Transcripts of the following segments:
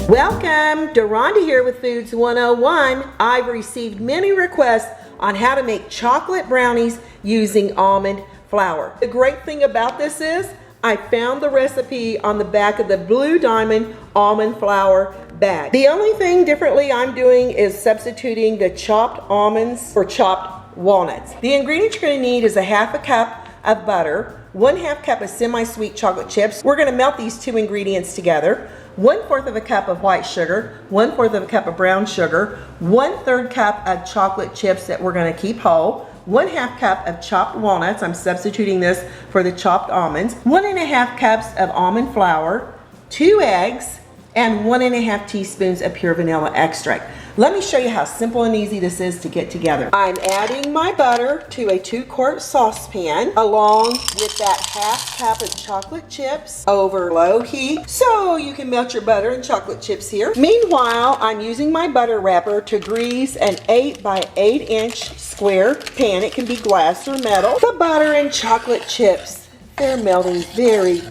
Welcome, Deronda here with Foods 101. I've received many requests on how to make chocolate brownies using almond flour. The great thing about this is I found the recipe on the back of the Blue Diamond almond flour bag. The only thing differently I'm doing is substituting the chopped almonds for chopped walnuts. The ingredients you're going to need is a half a cup of butter, 1/2 cup of semi-sweet chocolate chips. We're going to melt these two ingredients together. 1/4 of a cup of white sugar, 1/4 of a cup of brown sugar, 1/3 cup of chocolate chips that we're going to keep whole, 1/2 cup of chopped walnuts. I'm substituting this for the chopped almonds. 1½ cups of almond flour, 2 eggs, and 1½ teaspoons of pure vanilla extract. Let me show you how simple and easy this is to get together. I'm adding my butter to a 2-quart saucepan along with that 1/2 cup of chocolate chips over low heat so you can melt your butter and chocolate chips here. Meanwhile, I'm using my butter wrapper to grease an 8 by 8 inch square pan. It can be glass or metal. The butter and chocolate chips, they're melting very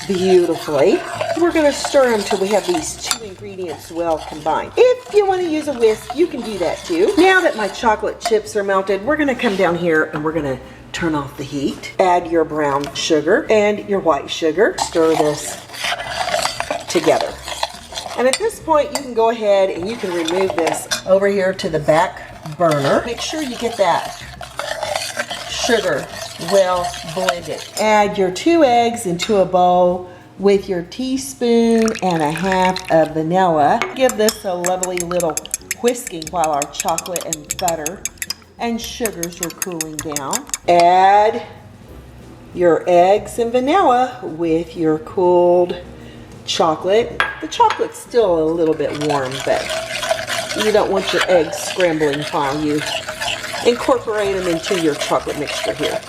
beautifully. We're going to stir them till we have these two ingredients well combined. If you want to use a whisk, you can do that too. Now that my chocolate chips are melted, we're going to come down here and we're going to turn off the heat. Add your brown sugar and your white sugar. Stir this together. And at this point, you can go ahead and you can remove this over here to the back burner. Make sure you get that sugar well blended. Add your 2 eggs into a bowl with your teaspoon and a half of vanilla. Give this a lovely little whisking while our chocolate and butter and sugars are cooling down. Add your eggs and vanilla with your cooled chocolate. The chocolate's still a little bit warm, but you don't want your eggs scrambling while you incorporate them into your chocolate mixture here.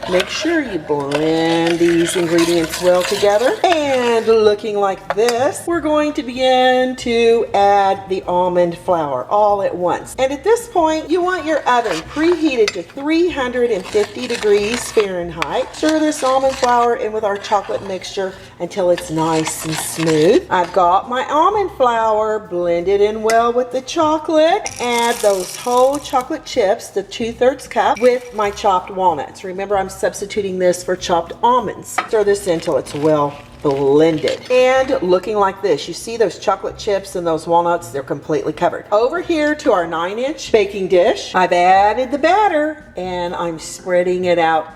Make sure you blend these ingredients well together. And looking like this, we're going to begin to add the almond flour all at once. And at this point, you want your oven preheated to 350 degrees Fahrenheit. Stir this almond flour in with our chocolate mixture until it's nice and smooth. I've got my almond flour blended in well with the chocolate. Add those whole chocolate chips, the 2/3 cup, with my chopped walnuts. Remember, I'm substituting this for chopped almonds. Stir this until it's well blended. And looking like this, you see those chocolate chips and those walnuts, they're completely covered. Over here to our 9-inch baking dish, I've added the batter and I'm spreading it out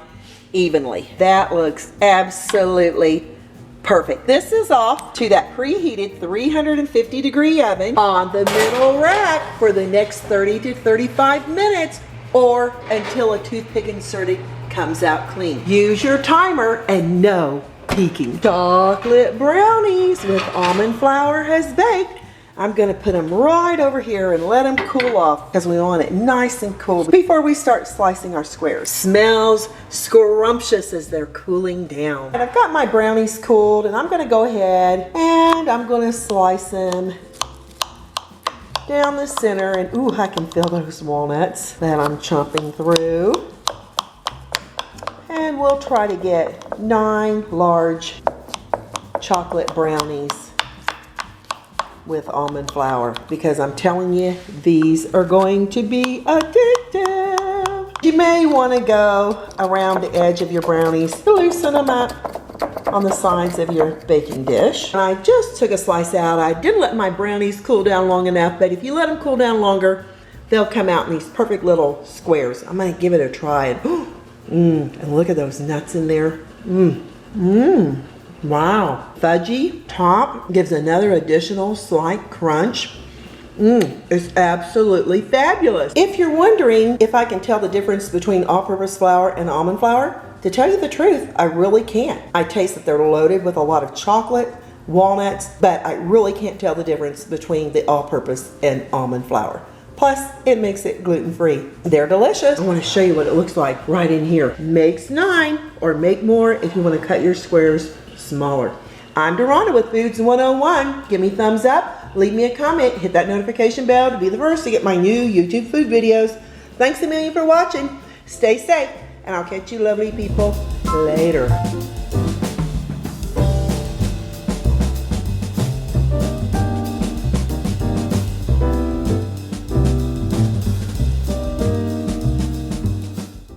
evenly. That looks absolutely perfect. This is off to that preheated 350 degree oven on the middle rack for the next 30 to 35 minutes or until a toothpick inserted comes out clean. Use your timer and no peeking. Chocolate brownies with almond flour has baked. I'm going to put them right over here and let them cool off because we want it nice and cool before we start slicing our squares. Smells scrumptious as they're cooling down. And I've got my brownies cooled and I'm going to go ahead and I'm going to slice them down the center. And ooh, I can feel those walnuts that I'm chomping through. And we'll try to get 9 large chocolate brownies with almond flour because I'm telling you, these are going to be addictive. You may want to go around the edge of your brownies to loosen them up on the sides of your baking dish. And I just took a slice out. I didn't let my brownies cool down long enough, but if you let them cool down longer, they'll come out in these perfect little squares. I'm going to give it a try. And look at those nuts in there. Wow. Fudgy top gives another additional slight crunch. It's absolutely fabulous. If you're wondering if I can tell the difference between all-purpose flour and almond flour, to tell you the truth, I really can't. I taste that they're loaded with a lot of chocolate, walnuts, but I really can't tell the difference between the all-purpose and almond flour. Plus, it makes it gluten-free. They're delicious. I want to show you what it looks like right in here. Makes 9 or make more if you want to cut your squares smaller. I'm Deronda with Foods 101. Give me a thumbs up, leave me a comment, hit that notification bell to be the first to get my new YouTube food videos. Thanks a million for watching. Stay safe, and I'll catch you lovely people later.